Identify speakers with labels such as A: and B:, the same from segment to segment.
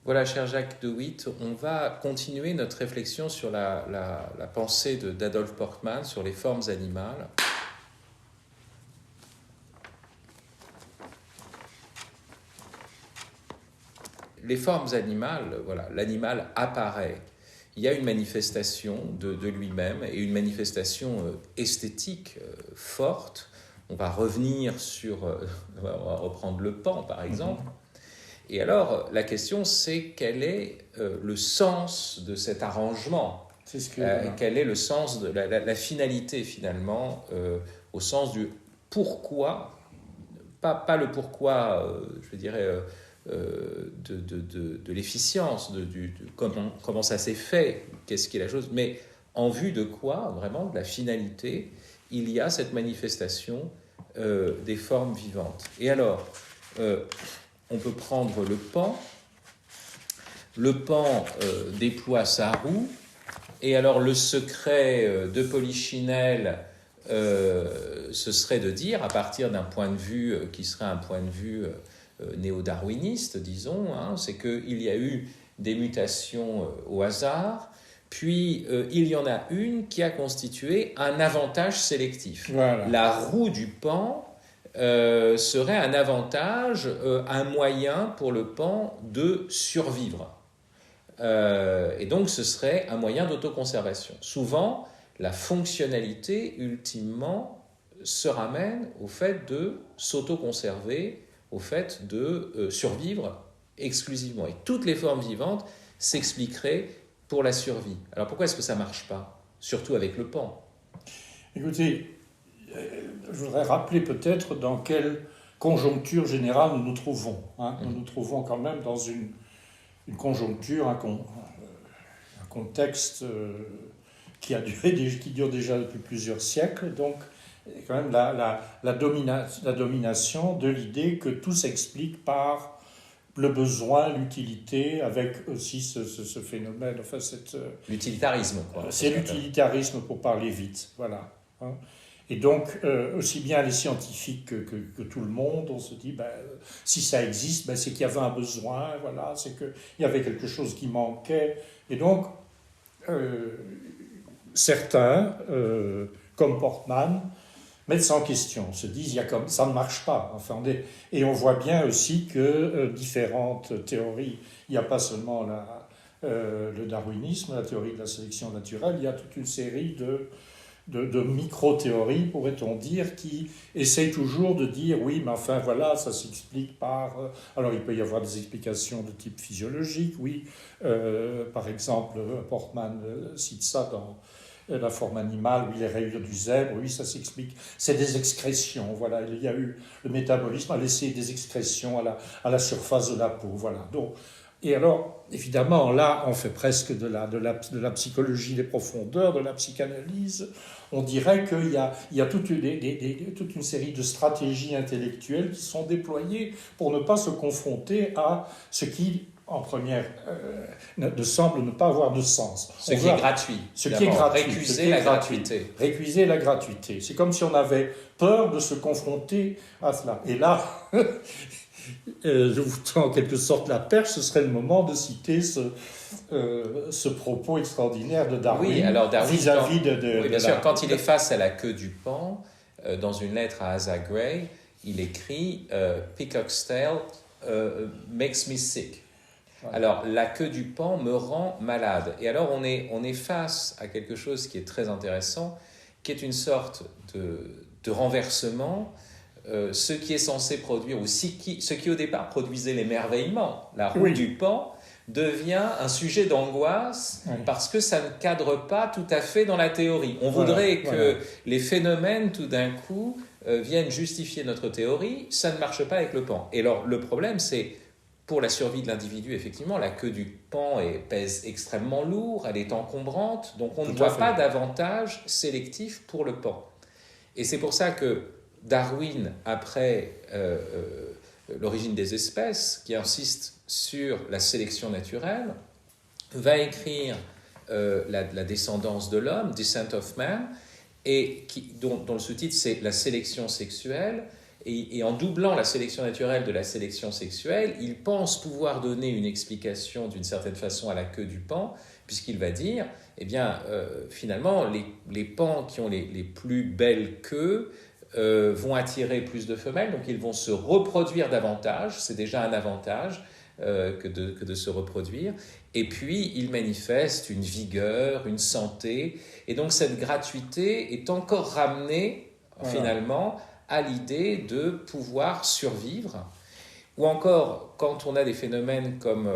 A: Voilà, cher Jacques de Witt, on va continuer notre réflexion sur la pensée d'Adolphe Portmann sur les formes animales. Les formes animales, voilà, l'animal apparaît. Il y a une manifestation de lui-même et une manifestation esthétique forte. On va revenir sur, on va reprendre le pan par exemple. Et alors, la question, c'est quel est le sens de cet arrangement ? Quel est le sens de la finalité, finalement, au sens du pourquoi, pas le pourquoi, je dirais, de l'efficience, de comment ça s'est fait, qu'est-ce qui est la chose, mais en vue de quoi, vraiment, de la finalité, il y a cette manifestation des formes vivantes. Et alors, on peut prendre le pan. Le pan déploie sa roue. Et alors, le secret de Polichinelle, ce serait de dire, à partir d'un point de vue qui serait un point de vue néo-darwiniste, disons, c'est qu'il y a eu des mutations au hasard, puis il y en a une qui a constitué un avantage sélectif.
B: Voilà.
A: La roue du pan serait un avantage, un moyen pour le pan de survivre. Et donc ce serait un moyen d'autoconservation. Souvent, la fonctionnalité, ultimement, se ramène au fait de s'autoconserver, au fait de survivre exclusivement. Et toutes les formes vivantes s'expliqueraient pour la survie. Alors pourquoi est-ce que ça ne marche pas ? Surtout avec le pan.
B: Écoutez, je voudrais rappeler peut-être dans quelle conjoncture générale nous nous trouvons. Nous nous trouvons quand même dans une conjoncture, un contexte qui dure déjà depuis plusieurs siècles. Donc, quand même la domination de l'idée que tout s'explique par le besoin, l'utilité, avec aussi ce phénomène, enfin
A: l'utilitarisme, quoi.
B: C'est l'utilitarisme pour parler vite, voilà. Et donc, aussi bien les scientifiques que tout le monde, on se dit, si ça existe, c'est qu'il y avait un besoin, voilà, c'est qu'il y avait quelque chose qui manquait. Et donc, certains, comme Portmann, mettent ça en question, se disent, ça ne marche pas. Enfin, et on voit bien aussi que différentes théories, il n'y a pas seulement le darwinisme, la théorie de la sélection naturelle, il y a toute une série de micro-théories, pourrait-on dire, qui essayent toujours de dire, oui, mais enfin, voilà, ça s'explique par... alors, il peut y avoir des explications de type physiologique, oui. Par exemple, Portmann cite ça dans la forme animale, oui, les rayures du zèbre, oui, ça s'explique. C'est des excrétions, voilà. Il y a eu... Le métabolisme a laissé des excrétions à la surface de la peau, voilà. Donc, et alors, évidemment, là, on fait presque de la psychologie des profondeurs, de la psychanalyse. On dirait qu'il y a toute une série de stratégies intellectuelles qui sont déployées pour ne pas se confronter à ce qui, en première, ne semble ne pas avoir de sens.
A: Ce qui est gratuit. Récuser la gratuité.
B: Récuser la gratuité. C'est comme si on avait peur de se confronter à cela. Et là... je vous tends en quelque sorte la perche, ce serait le moment de citer ce propos extraordinaire de Darwin,
A: oui, alors Darwin
B: vis-à-vis
A: oui, bien sûr, quand il est face à la queue du pan, dans une lettre à Asa Gray, il écrit « Peacock's tail makes me sick ». Alors, la queue du pan me rend malade. Et alors, on est face à quelque chose qui est très intéressant, qui est une sorte de renversement. Ce qui est censé produire, ou ce qui au départ produisait l'émerveillement, la roue du pan, devient un sujet d'angoisse parce que ça ne cadre pas tout à fait dans la théorie. On voudrait que les phénomènes, tout d'un coup, viennent justifier notre théorie. Ça ne marche pas avec le pan. Et alors, le problème, c'est, pour la survie de l'individu, effectivement, la queue du pan pèse extrêmement lourd, elle est encombrante, donc on ne voit pas d'avantage sélectif pour le pan. Et c'est pour ça que Darwin, après l'origine des espèces, qui insiste sur la sélection naturelle, va écrire la descendance de l'homme, Descent of Man, et dont le sous-titre c'est la sélection sexuelle, et en doublant la sélection naturelle de la sélection sexuelle, il pense pouvoir donner une explication d'une certaine façon à la queue du paon, puisqu'il va dire, eh bien, finalement, les paons qui ont les plus belles queues vont attirer plus de femelles, donc ils vont se reproduire davantage, c'est déjà un avantage que de se reproduire, et puis ils manifestent une vigueur, une santé, et donc cette gratuité est encore ramenée, finalement, à l'idée de pouvoir survivre. Ou encore, quand on a des phénomènes comme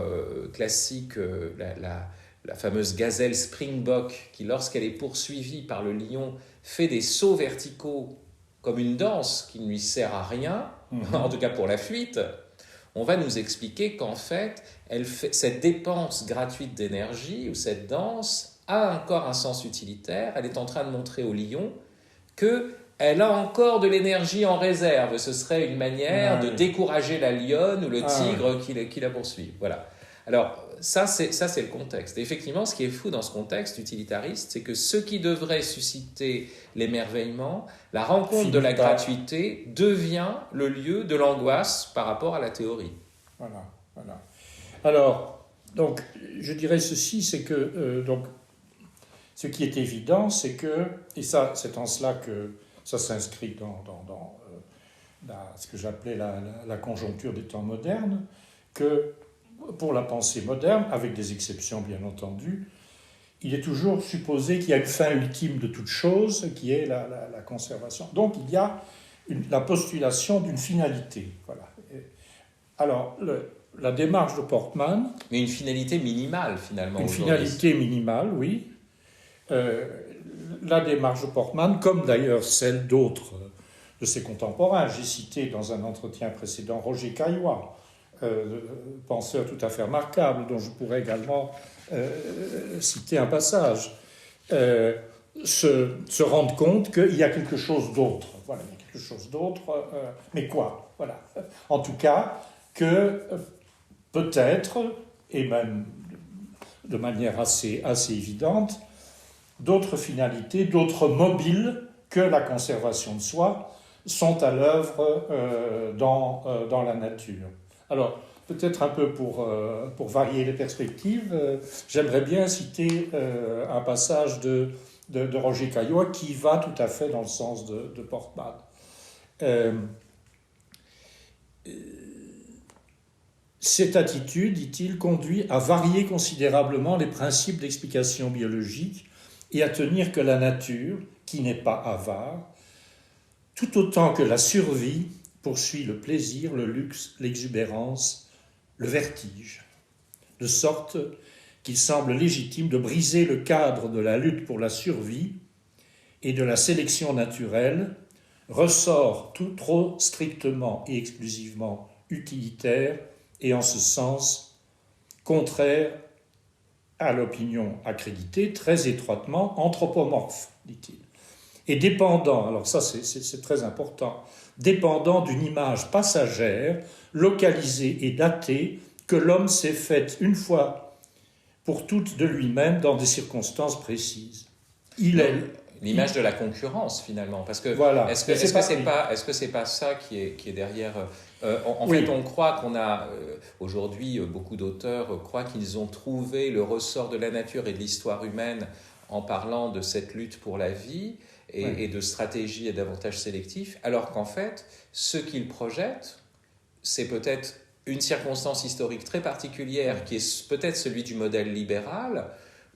A: classique, la fameuse gazelle springbok, qui lorsqu'elle est poursuivie par le lion, fait des sauts verticaux comme une danse qui ne lui sert à rien, en tout cas pour la fuite, on va nous expliquer qu'en fait, cette dépense gratuite d'énergie ou cette danse a encore un sens utilitaire. Elle est en train de montrer au lion qu'elle a encore de l'énergie en réserve. Ce serait une manière de décourager la lionne ou le tigre qui la poursuit. Voilà. Alors, ça, c'est le contexte. Et effectivement, ce qui est fou dans ce contexte utilitariste, c'est que ce qui devrait susciter l'émerveillement, la rencontre de la gratuité, devient le lieu de l'angoisse par rapport à la théorie.
B: Voilà. Alors, donc, je dirais ceci, c'est que donc, ce qui est évident, c'est que, et ça, c'est en cela que ça s'inscrit dans ce que j'appelais la conjoncture des temps modernes, que pour la pensée moderne, avec des exceptions bien entendu, il est toujours supposé qu'il y a une fin ultime de toute chose, qui est la conservation. Donc il y a la postulation d'une finalité. Voilà. Alors, la démarche de Portman...
A: Mais une finalité minimale, finalement.
B: Une finalité minimale, oui. La démarche de Portman, comme d'ailleurs celle d'autres de ses contemporains, j'ai cité dans un entretien précédent Roger Caillois, penseur tout à fait remarquable, dont je pourrais également citer un passage, se rendre compte qu'il y a quelque chose d'autre. Voilà, il y a quelque chose d'autre, mais quoi? Voilà. En tout cas, que peut-être, et même de manière assez évidente, d'autres finalités, d'autres mobiles que la conservation de soi sont à l'œuvre dans la nature. Alors, peut-être un peu pour varier les perspectives, j'aimerais bien citer un passage de Roger Caillois qui va tout à fait dans le sens de Portman. Cette attitude, dit-il, conduit à varier considérablement les principes d'explication biologique et à tenir que la nature, qui n'est pas avare, tout autant que la survie, poursuit le plaisir, le luxe, l'exubérance, le vertige, de sorte qu'il semble légitime de briser le cadre de la lutte pour la survie et de la sélection naturelle, ressort tout trop strictement et exclusivement utilitaire et en ce sens contraire à l'opinion accréditée, très étroitement anthropomorphe, dit-il. Et dépendant, alors ça c'est très important, dépendant d'une image passagère, localisée et datée, que l'homme s'est faite une fois pour toutes de lui-même dans des circonstances précises.
A: L'image de la concurrence, finalement, parce que
B: voilà.
A: est-ce que c'est pas ça qui est derrière en fait, on croit qu'on a aujourd'hui beaucoup d'auteurs croient qu'ils ont trouvé le ressort de la nature et de l'histoire humaine en parlant de cette lutte pour la vie et de stratégie et d'avantages sélectifs, alors qu'en fait, ce qu'ils projettent, c'est peut-être une circonstance historique très particulière qui est peut-être celui du modèle libéral,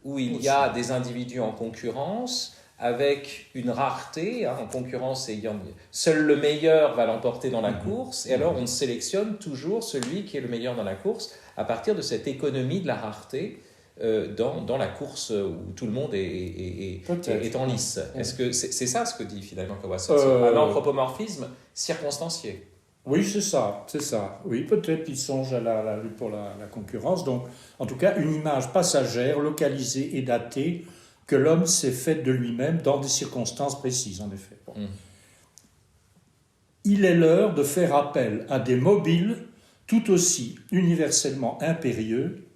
A: où il y a des individus en concurrence avec une rareté, en concurrence ayant... Seul le meilleur va l'emporter dans la course, et alors on sélectionne toujours celui qui est le meilleur dans la course à partir de cette économie de la rareté dans la course où tout le monde est en lice. Est-ce que c'est ça ce que dit finalement Kawasaki, un anthropomorphisme circonstancié?
B: Oui, c'est ça. Oui, peut-être qu'il songe à la lutte pour la concurrence. Donc, en tout cas, une image passagère, localisée et datée, que l'homme s'est fait de lui-même dans des circonstances précises, en effet. Bon. Il est l'heure de faire appel à des mobiles tout aussi universellement impérieux,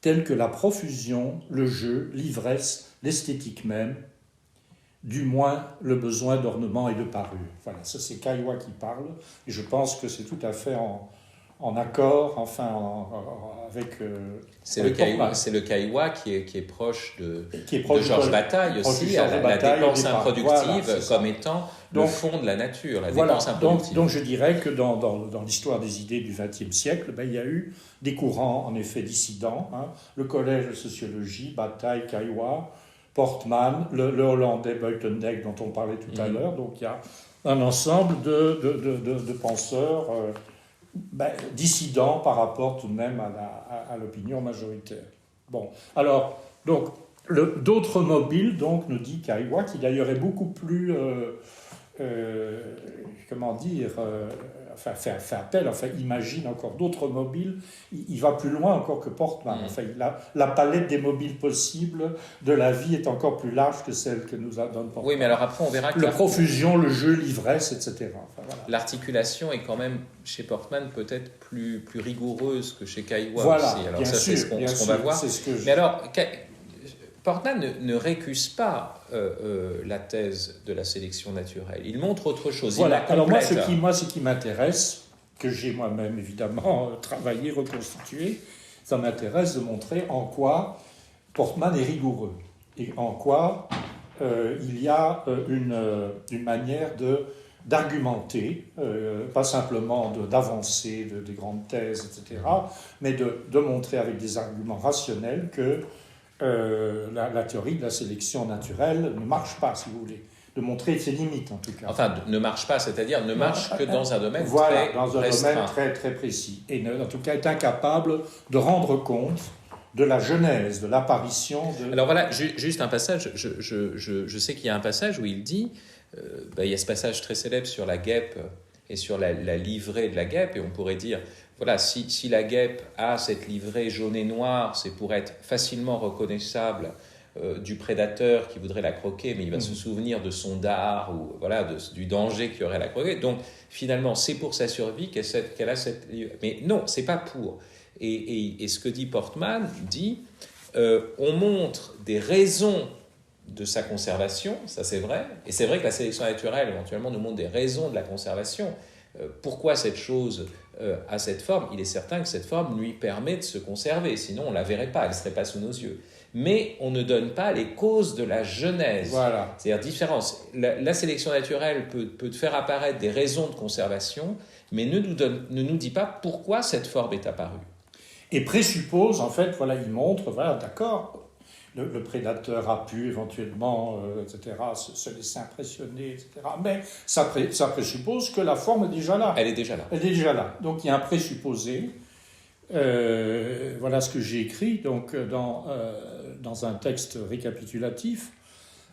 B: tels que la profusion, le jeu, l'ivresse, l'esthétique même, du moins le besoin d'ornement et de parure. Voilà, ça c'est Caillois qui parle, et je pense que c'est tout à fait en accord, avec...
A: C'est
B: avec Portman.
A: le Caillois qui est proche de
B: Georges
A: Georges Bataille aussi, la dépense improductive comme étant le fond de la nature, la dépense improductive.
B: Donc je dirais que dans l'histoire des idées du XXe siècle, il y a eu des courants en effet dissidents, le collège de sociologie, Bataille, Caillois, Portman, le hollandais Buitendijk dont on parlait tout à l'heure, donc il y a un ensemble de penseurs dissidents par rapport tout de même à l'opinion majoritaire. Bon, alors, donc, d'autres mobiles, donc, nous dit Caillois, qui d'ailleurs est beaucoup plus, fait appel, imagine encore d'autres mobiles, il va plus loin encore que Portman. La palette des mobiles possibles de la vie est encore plus large que celle que nous donne Portman.
A: Oui, mais alors après, on verra que
B: la profusion, le jeu, l'ivresse, etc. Voilà.
A: L'articulation est quand même, chez Portman, peut-être plus rigoureuse que chez Caillois
B: aussi.
A: Alors ça, c'est ce qu'on va voir. Mais alors, Portman ne récuse pas la thèse de la sélection naturelle. Il montre autre chose.
B: Voilà. Alors moi, ce qui m'intéresse, que j'ai moi-même évidemment travaillé, reconstitué, ça m'intéresse de montrer en quoi Portman est rigoureux et en quoi il y a une manière d'argumenter, pas simplement d'avancer des grandes thèses, etc., mais de montrer avec des arguments rationnels que la théorie de la sélection naturelle ne marche pas, si vous voulez. De montrer ses limites, en tout cas.
A: Enfin, ne marche pas, c'est-à-dire ne marche que dans un domaine
B: très très précis. Et en tout cas est incapable de rendre compte de la genèse, de l'apparition de...
A: Alors voilà, juste un passage, je sais qu'il y a un passage où il dit, il y a ce passage très célèbre sur la guêpe et sur la livrée de la guêpe, et on pourrait dire, voilà, si la guêpe a cette livrée jaune et noire, c'est pour être facilement reconnaissable du prédateur qui voudrait la croquer, mais il va se souvenir de son dard ou voilà, du danger qu'il y aurait à la croquer. Donc finalement, c'est pour sa survie qu'elle a cette... Mais non, c'est pas pour. Et ce que dit Portman dit, on montre des raisons de sa conservation, ça c'est vrai, et c'est vrai que la sélection naturelle éventuellement nous montre des raisons de la conservation. Pourquoi cette chose a cette forme? Il est certain que cette forme lui permet de se conserver, sinon on ne la verrait pas, elle ne serait pas sous nos yeux. Mais on ne donne pas les causes de la genèse.
B: Voilà.
A: C'est-à-dire différence. La sélection naturelle peut faire apparaître des raisons de conservation, mais ne nous dit pas pourquoi cette forme est apparue.
B: Et présuppose, en fait, il montre, d'accord, le prédateur a pu éventuellement, etc., se laisser impressionner, etc. Mais ça présuppose que la forme est déjà là.
A: Elle est déjà là.
B: Elle est déjà là. Donc il y a un présupposé. Voilà ce que j'ai écrit donc, dans un texte récapitulatif.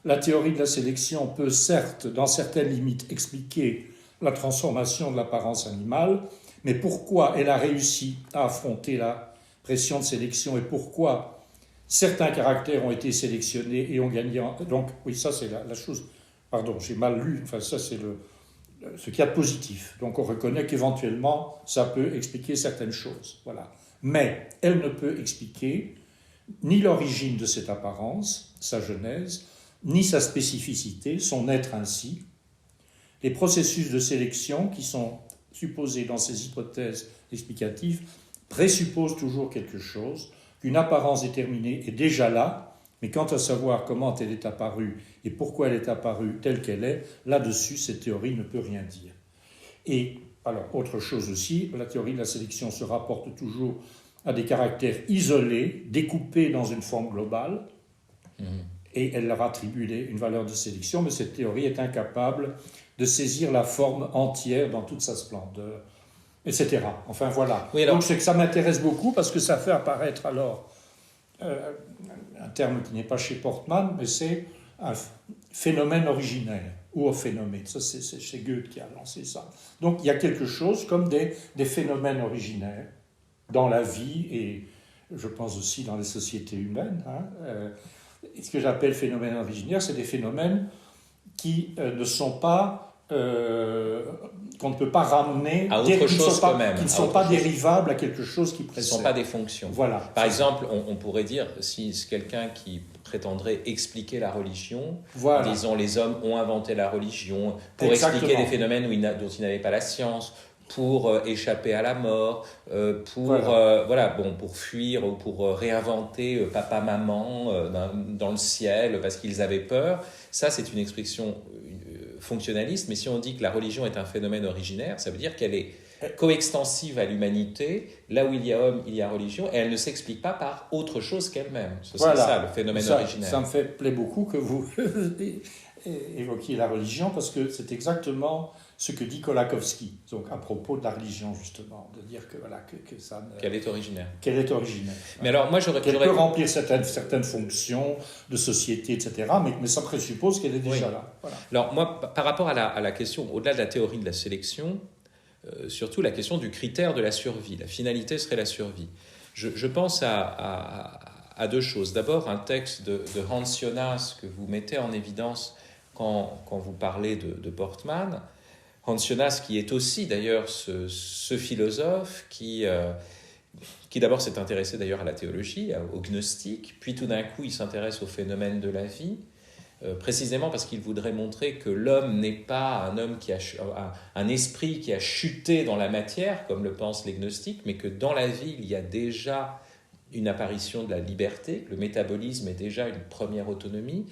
B: La théorie de la sélection peut certes, dans certaines limites, expliquer la transformation de l'apparence animale, mais pourquoi elle a réussi à affronter la pression de sélection et pourquoi certains caractères ont été sélectionnés et ont gagné... Donc, oui, ça c'est la chose... Pardon, j'ai mal lu. Enfin, ça c'est ce qu'il y a de positif. Donc on reconnaît qu'éventuellement, ça peut expliquer certaines choses. Voilà. Mais elle ne peut expliquer ni l'origine de cette apparence, sa genèse, ni sa spécificité, son être ainsi. Les processus de sélection qui sont supposés dans ces hypothèses explicatives présupposent toujours quelque chose, qu'une apparence déterminée est déjà là, mais quant à savoir comment elle est apparue et pourquoi elle est apparue telle qu'elle est, là-dessus, cette théorie ne peut rien dire. Et alors, autre chose aussi, la théorie de la sélection se rapporte toujours à des caractères isolés, découpés dans une forme globale, et elle leur attribue une valeur de sélection, mais cette théorie est incapable de saisir la forme entière dans toute sa splendeur, etc. Enfin, voilà.
A: Oui, alors...
B: Donc, c'est que ça m'intéresse beaucoup, parce que ça fait apparaître alors un terme qui n'est pas chez Portman, mais c'est un phénomène originaire, ou phénomène. Ça, c'est chez Goethe qui a lancé ça. Donc, il y a quelque chose comme des phénomènes originaires dans la vie, et je pense aussi dans les sociétés humaines. Ce que j'appelle phénomènes originaires, c'est des phénomènes qui ne sont pas qu'on ne peut pas ramener
A: à autre chose quand même,
B: qui ne sont pas dérivables à quelque chose qui
A: Ce ne
B: précède.
A: sont pas des fonctions.
B: Voilà.
A: Par exemple, on pourrait dire, si quelqu'un qui prétendrait expliquer la religion,
B: Voilà.
A: disons les hommes ont inventé la religion pour
B: Exactement.
A: expliquer des phénomènes dont ils n'avaient pas la science, pour échapper à la mort, pour fuir ou pour réinventer papa, maman dans le ciel parce qu'ils avaient peur. Ça, c'est une expression fonctionnaliste, mais si on dit que la religion est un phénomène originaire, ça veut dire qu'elle est coextensive à l'humanité, là où il y a homme, il y a religion, et elle ne s'explique pas par autre chose qu'elle-même. C'est ça le phénomène originaire.
B: Ça me plaît beaucoup que vous évoquiez la religion, parce que c'est exactement ce que dit Kolakowski, donc à propos de la religion, justement, de dire que, voilà, que ça...
A: Qu'elle est originaire.
B: Qu'elle est originaire.
A: Mais alors, moi,
B: qu'elle peut remplir certaines fonctions de société, etc., mais ça présuppose qu'elle est déjà là. Voilà.
A: Alors, moi, par rapport à la question, au-delà de la théorie de la sélection, surtout la question du critère de la survie. La finalité serait la survie. Je pense à deux choses. D'abord, un texte de Hans Jonas que vous mettez en évidence quand vous parlez de Portman. Hans Jonas, qui est aussi d'ailleurs ce philosophe qui d'abord s'est intéressé d'ailleurs à la théologie, au gnostique, puis tout d'un coup il s'intéresse au phénomène de la vie, précisément parce qu'il voudrait montrer que l'homme n'est pas un homme un esprit qui a chuté dans la matière, comme le pensent les gnostiques, mais que dans la vie il y a déjà une apparition de la liberté, que le métabolisme est déjà une première autonomie,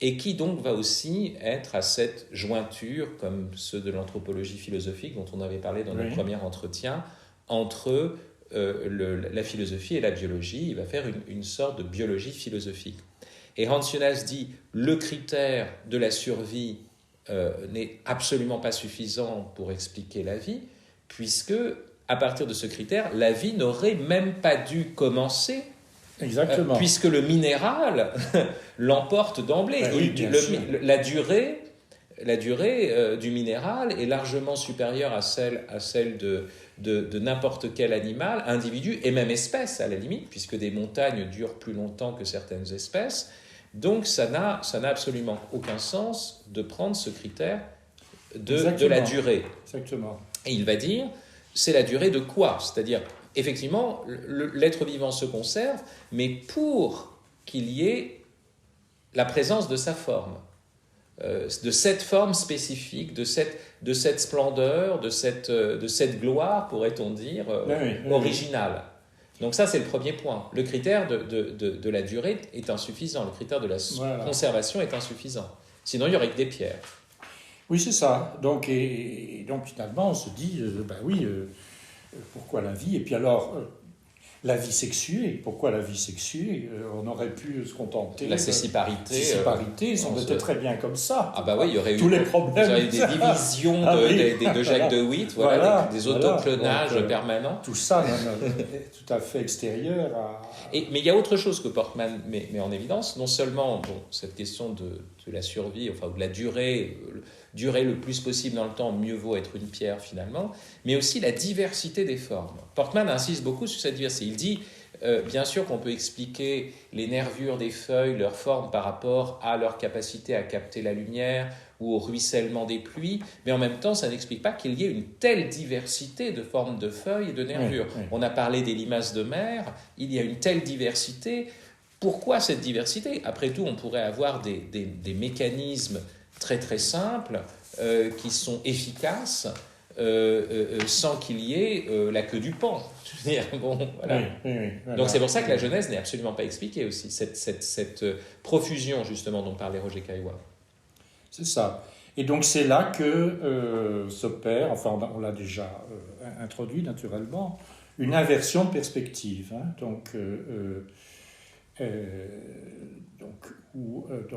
A: et qui donc va aussi être à cette jointure, comme ceux de l'anthropologie philosophique dont on avait parlé dans notre premier entretien, entre la philosophie et la biologie. Il va faire une sorte de biologie philosophique. Et Hans Jonas dit le critère de la survie n'est absolument pas suffisant pour expliquer la vie, puisque à partir de ce critère, la vie n'aurait même pas dû commencer.
B: Exactement.
A: Puisque le minéral l'emporte d'emblée. La durée du minéral est largement supérieure à celle de n'importe quel animal, individu et même espèce à la limite, puisque des montagnes durent plus longtemps que certaines espèces. Donc ça n'a absolument aucun sens de prendre ce critère de la durée.
B: Exactement.
A: Et il va dire, c'est la durée de quoi ? C'est-à-dire, effectivement, l'être vivant se conserve, mais pour qu'il y ait la présence de sa forme, de cette forme spécifique, de cette splendeur, de cette gloire, pourrait-on dire, originale. Donc ça, c'est le premier point. Le critère de la durée est insuffisant, le critère de la conservation est insuffisant. Sinon, il y aurait que des pierres.
B: Oui, c'est ça. Donc finalement, on se dit, pourquoi la vie ? Et puis alors, la vie sexuée, pourquoi la vie sexuée ? On aurait pu se contenter...
A: La céciparité.
B: Ça aurait été très bien comme ça.
A: Ah bah oui, il y aurait
B: tous les problèmes.
A: Il y aurait eu des divisions de Jacques de Witt, des autoclonages permanents.
B: Tout ça, est tout à fait extérieur à...
A: Mais il y a autre chose que Portman met en évidence, non seulement cette question de la survie, enfin de la durée le plus possible dans le temps, mieux vaut être une pierre finalement, mais aussi la diversité des formes. Portman insiste beaucoup sur cette diversité. Il dit, bien sûr qu'on peut expliquer les nervures des feuilles, leur forme par rapport à leur capacité à capter la lumière ou au ruissellement des pluies, mais en même temps, ça n'explique pas qu'il y ait une telle diversité de formes de feuilles et de nervures. Oui. On a parlé des limaces de mer, il y a une telle diversité. Pourquoi cette diversité ? Après tout, on pourrait avoir des mécanismes très très simples qui sont efficaces sans qu'il y ait la queue du pan. Je veux dire, voilà.
B: Voilà.
A: Donc c'est pour ça que la Genèse n'est absolument pas expliquée aussi, cette profusion justement dont parlait Roger Caillois.
B: C'est ça. Et donc c'est là que s'opère, enfin on l'a déjà introduit naturellement, une inversion de perspective. Hein. Donc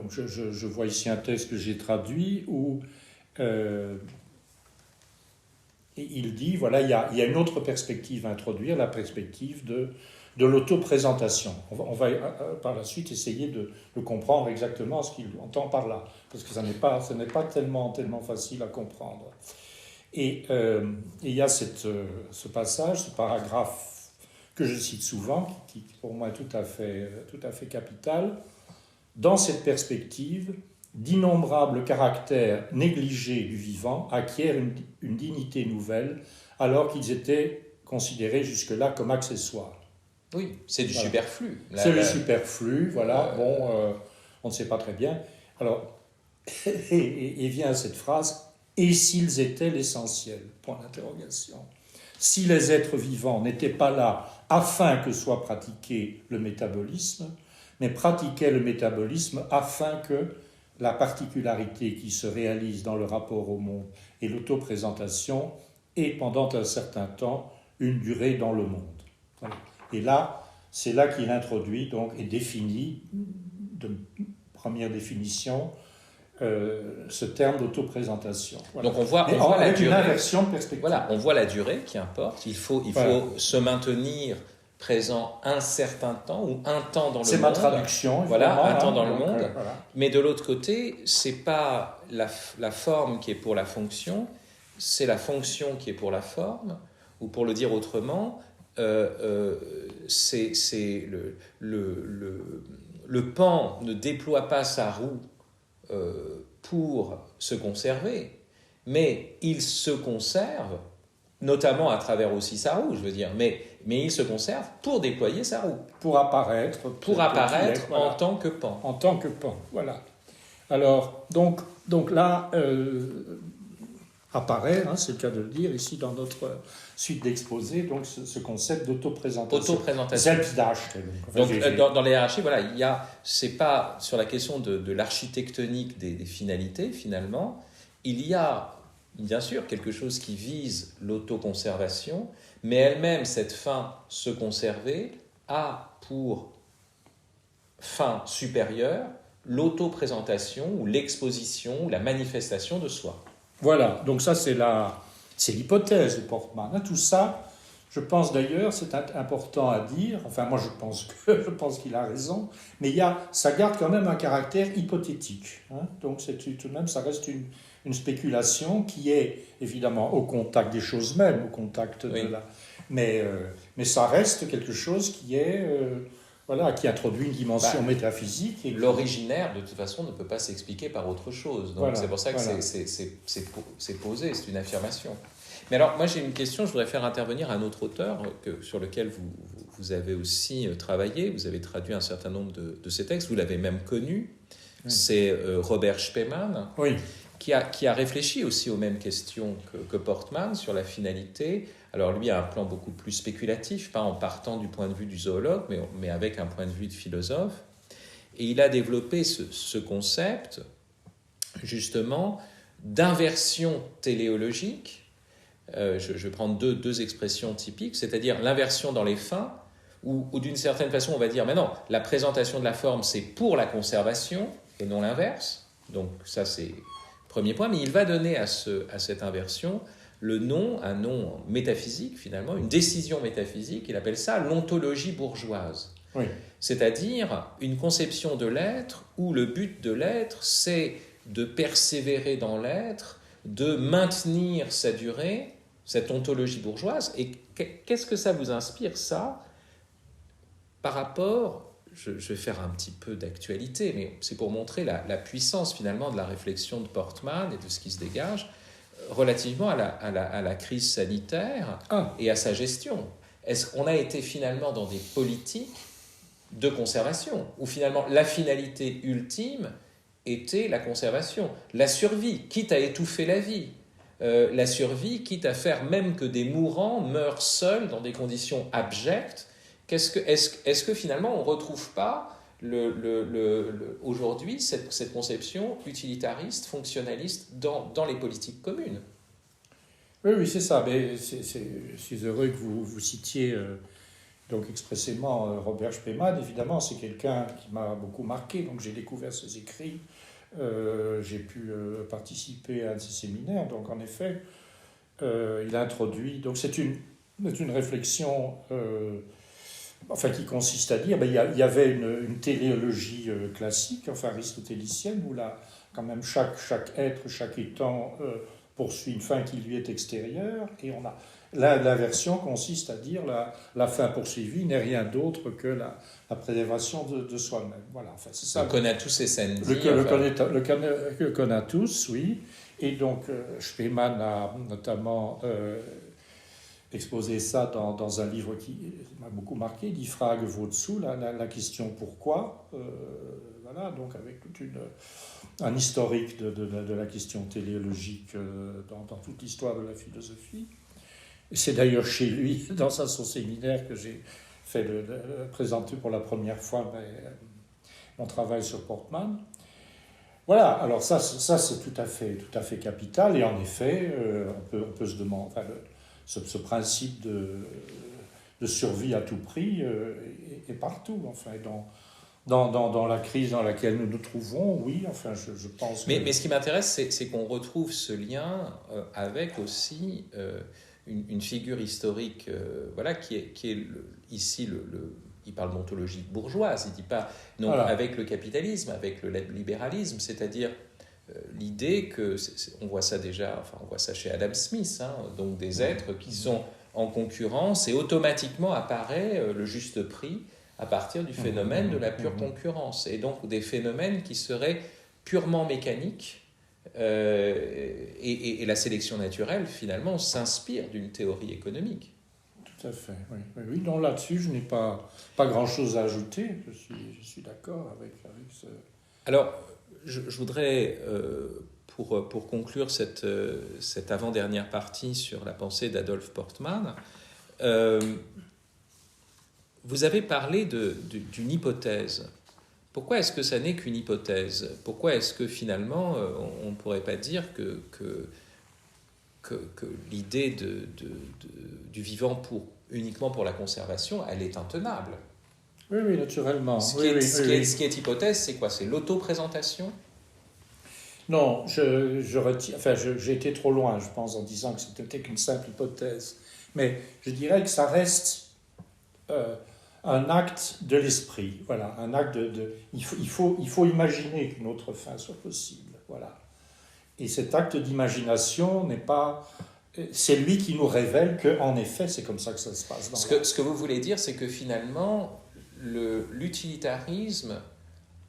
B: je vois ici un texte que j'ai traduit où il dit, voilà, il y a une autre perspective à introduire, la perspective de l'autoprésentation. On va par la suite essayer de comprendre exactement ce qu'il entend par là, parce que ce n'est pas tellement facile à comprendre. Et il y a ce passage, ce paragraphe que je cite souvent, qui pour moi est tout à fait capital. Dans cette perspective, d'innombrables caractères négligés du vivant acquièrent une dignité nouvelle alors qu'ils étaient considérés jusque-là comme accessoires.
A: Oui, c'est du superflu.
B: C'est le superflu, voilà. On ne sait pas très bien. Alors, et vient cette phrase, « Et s'ils étaient l'essentiel ?» Point d'interrogation. Si les êtres vivants n'étaient pas là afin que soit pratiqué le métabolisme, mais pratiquaient le métabolisme afin que la particularité qui se réalise dans le rapport au monde et l'autoprésentation ait pendant un certain temps une durée dans le monde. Voilà. Et là, c'est là qu'il introduit donc, et définit, de première définition, ce terme d'autoprésentation. Voilà.
A: Donc on voit la durée.
B: Une inversion de perspective.
A: Voilà, on voit la durée qui importe. Il faut se maintenir présent un certain temps ou un temps dans le monde.
B: C'est ma traduction.
A: Voilà, un temps dans le monde. Voilà. Mais de l'autre côté, c'est pas la forme qui est pour la fonction, c'est la fonction qui est pour la forme. Ou pour le dire autrement, c'est le pan ne déploie pas sa roue pour se conserver, mais il se conserve, notamment à travers aussi sa roue, je veux dire, mais il se conserve pour déployer sa roue.
B: Pour apparaître.
A: En tant que pan.
B: En tant que pan, voilà. Alors, donc là, apparaît, c'est le cas de le dire, ici dans notre suite d'exposés, donc ce concept d'autoprésentation.
A: Selbstdarstellung. Donc dans les hiérarchies, voilà, c'est pas sur la question de l'architectonique des finalités, finalement, il y a bien sûr quelque chose qui vise l'autoconservation, mais elle-même, cette fin, se conserver, a pour fin supérieure l'autoprésentation ou l'exposition ou la manifestation de soi.
B: Voilà, donc ça c'est l'hypothèse de Portman. Tout ça, je pense d'ailleurs, c'est important à dire, enfin moi je pense qu'il a raison, mais ça garde quand même un caractère hypothétique. Donc tout de même, ça reste une spéculation qui est évidemment au contact des choses mêmes, au contact de la... Mais ça reste quelque chose qui est... qui introduit une dimension métaphysique. Et
A: l'originaire, de toute façon, ne peut pas s'expliquer par autre chose. Donc c'est pour ça que c'est posé, c'est une affirmation. Mais alors, moi j'ai une question, je voudrais faire intervenir un autre auteur sur lequel vous avez aussi travaillé, vous avez traduit un certain nombre de ses textes, vous l'avez même connu, c'est Robert Spemann, qui a réfléchi aussi aux mêmes questions que Portman sur la finalité. Alors lui a un plan beaucoup plus spéculatif, pas en partant du point de vue du zoologue, mais avec un point de vue de philosophe. Et il a développé ce concept, justement, d'inversion téléologique. Je vais prendre deux expressions typiques, c'est-à-dire l'inversion dans les fins, où d'une certaine façon on va dire, mais non, la présentation de la forme c'est pour la conservation et non l'inverse. Donc ça c'est le premier point, mais il va donner à cette inversion un nom métaphysique finalement, une décision métaphysique, il appelle ça l'ontologie bourgeoise.
B: Oui.
A: C'est-à-dire une conception de l'être où le but de l'être c'est de persévérer dans l'être, de maintenir sa durée, cette ontologie bourgeoise. Et qu'est-ce que ça vous inspire, ça, par rapport, je vais faire un petit peu d'actualité, mais c'est pour montrer la puissance finalement de la réflexion de Portman et de ce qui se dégage relativement à la crise sanitaire et à sa gestion. Est-ce qu'on a été finalement dans des politiques de conservation, où finalement la finalité ultime était la conservation, la survie, quitte à étouffer la vie, la survie, quitte à faire même que des mourants meurent seuls dans des conditions abjectes. Est-ce que finalement on ne retrouve pas aujourd'hui cette conception utilitariste, fonctionnaliste dans les politiques communes?
B: Oui, c'est ça. Mais je suis heureux que vous citiez donc expressément Robert Spemann. Évidemment, c'est quelqu'un qui m'a beaucoup marqué. Donc j'ai découvert ses écrits. J'ai pu participer à un de ses séminaires. Donc en effet, il a introduit... Donc c'est une réflexion qui consiste à dire, il y avait une téléologie classique, aristotélicienne, où là, quand même chaque être, chaque étant poursuit une fin qui lui est extérieure, La version consiste à dire la fin poursuivie n'est rien d'autre que la préservation de soi-même. Voilà, enfin, c'est ça.
A: Le Conatus Essendi.
B: Le Conatus, oui. Et donc, Spemann a notamment exposé ça dans un livre qui m'a beaucoup marqué, Die Frage wozu, la question pourquoi. Voilà, donc avec un historique de la question téléologique dans toute l'histoire de la philosophie. Et c'est d'ailleurs chez lui, dans son séminaire, que j'ai fait présenter pour la première fois mon travail sur Portman. Voilà, alors ça c'est tout à fait capital, et en effet, on peut se demander, enfin, ce principe de survie à tout prix est partout, enfin, dans la crise dans laquelle nous nous trouvons, oui, enfin, je pense
A: mais ce qui m'intéresse, c'est qu'on retrouve ce lien avec aussi une figure historique, voilà, qui est ici il parle d'ontologie bourgeoise, il ne dit pas non, voilà, avec le capitalisme, avec le libéralisme, c'est-à-dire l'idée que, on voit ça déjà, enfin on voit ça chez Adam Smith, hein, donc des êtres qui sont en concurrence, et automatiquement apparaît le juste prix à partir du phénomène de la pure concurrence, et donc des phénomènes qui seraient purement mécaniques, et la sélection naturelle finalement s'inspire d'une théorie économique.
B: Tout à fait, oui. Donc là-dessus, je n'ai pas grand-chose à ajouter. Je suis d'accord avec ce...
A: Alors, je voudrais, pour conclure cette avant-dernière partie sur la pensée d'Adolphe Portman, vous avez parlé d'une hypothèse. Pourquoi est-ce que ça n'est qu'une hypothèse ? Pourquoi est-ce que finalement, on ne pourrait pas dire que l'idée du vivant uniquement pour la conservation, elle est intenable.
B: Oui, naturellement.
A: Ce qui est hypothèse, c'est quoi ? C'est l'autoprésentation ?
B: Non, j'ai été trop loin, je pense, en disant que c'était qu'une simple hypothèse. Mais je dirais que ça reste un acte de l'esprit. Voilà, un acte il faut imaginer qu'une autre fin soit possible. Voilà. Et cet acte d'imagination n'est pas... C'est lui qui nous révèle qu'en effet, c'est comme ça que ça se passe.
A: Ce que vous voulez dire, c'est que finalement, l'utilitarisme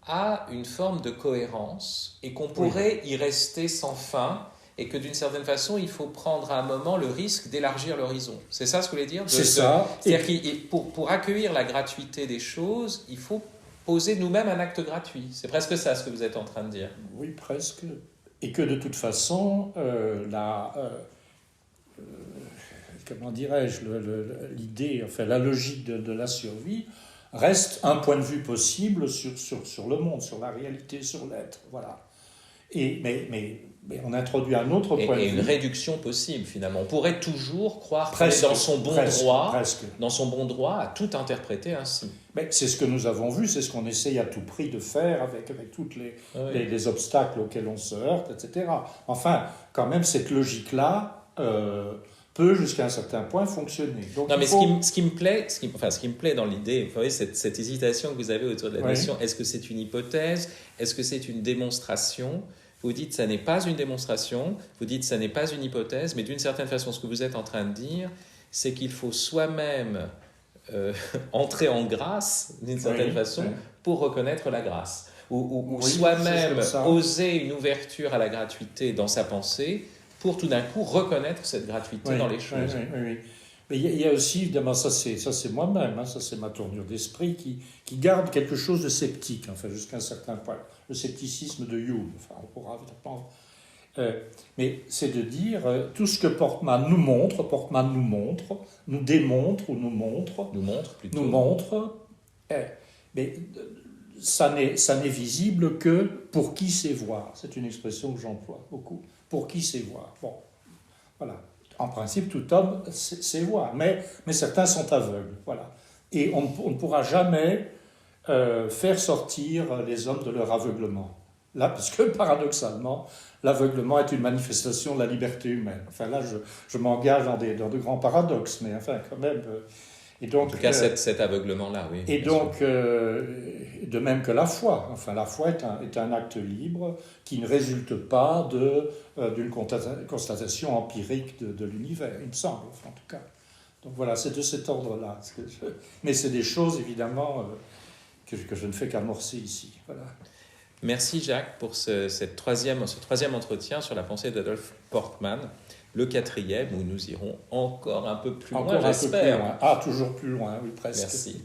A: a une forme de cohérence et qu'on pourrait y rester sans fin, et que d'une certaine façon, il faut prendre à un moment le risque d'élargir l'horizon. C'est ça ce que vous voulez dire ?
B: C'est ça.
A: C'est-à-dire que pour accueillir la gratuité des choses, il faut poser nous-mêmes un acte gratuit. C'est presque ça ce que vous êtes en train de dire.
B: Oui, presque. Et que de toute façon, comment dirais-je, l'idée, enfin la logique de la survie reste un point de vue possible sur le monde, sur la réalité, sur l'être, voilà. Mais on introduit un autre point de vue.
A: Et une réduction possible, finalement. On pourrait toujours croire dans son bon droit à tout interpréter ainsi.
B: Mais c'est ce que nous avons vu, c'est ce qu'on essaye à tout prix de faire avec tous les obstacles auxquels on se heurte, etc. Enfin, quand même, cette logique-là peut, jusqu'à un certain point, fonctionner. Donc,
A: non, mais ce qui me plaît dans l'idée, vous voyez, cette hésitation que vous avez autour de la notion, est-ce que c'est une hypothèse ? Est-ce que c'est une démonstration ? Vous dites ça n'est pas une démonstration, vous dites ça n'est pas une hypothèse, mais d'une certaine façon, ce que vous êtes en train de dire, c'est qu'il faut soi-même entrer en grâce, d'une certaine façon, pour reconnaître la grâce. Ou soi-même oser une ouverture à la gratuité dans sa pensée, pour tout d'un coup reconnaître cette gratuité dans les choses.
B: Oui. Mais il y a aussi, évidemment, ça c'est moi-même, ça c'est ma tournure d'esprit, qui garde quelque chose de sceptique, enfin, jusqu'à un certain point. Le scepticisme de Hume, enfin, on pourra évidemment... mais c'est de dire, tout ce que Portman nous montre, nous démontre, ou nous montre...
A: Nous montre, plutôt.
B: Nous montre, mais ça n'est visible que pour qui sait voir. C'est une expression que j'emploie beaucoup. Pour qui sait voir. Bon, voilà. En principe, tout homme sait voir, mais certains sont aveugles. Voilà. Et on ne pourra jamais faire sortir les hommes de leur aveuglement. Là, parce que paradoxalement, l'aveuglement est une manifestation de la liberté humaine. Enfin là, je m'engage dans de grands paradoxes, mais enfin quand même... Et donc,
A: en tout cas, cet aveuglement-là, oui.
B: Et donc, de même que la foi. Enfin, la foi est un acte libre qui ne résulte pas d'une constatation empirique de l'univers, il me semble, enfin, en tout cas. Donc voilà, c'est de cet ordre-là. Mais c'est des choses, évidemment, que je ne fais qu'amorcer ici. Voilà.
A: Merci Jacques pour ce troisième entretien sur la pensée d'Adolphe Portmann, le 4e où nous irons encore un peu plus loin, j'espère.
B: Ah, toujours plus loin, oui, presque.
A: Merci.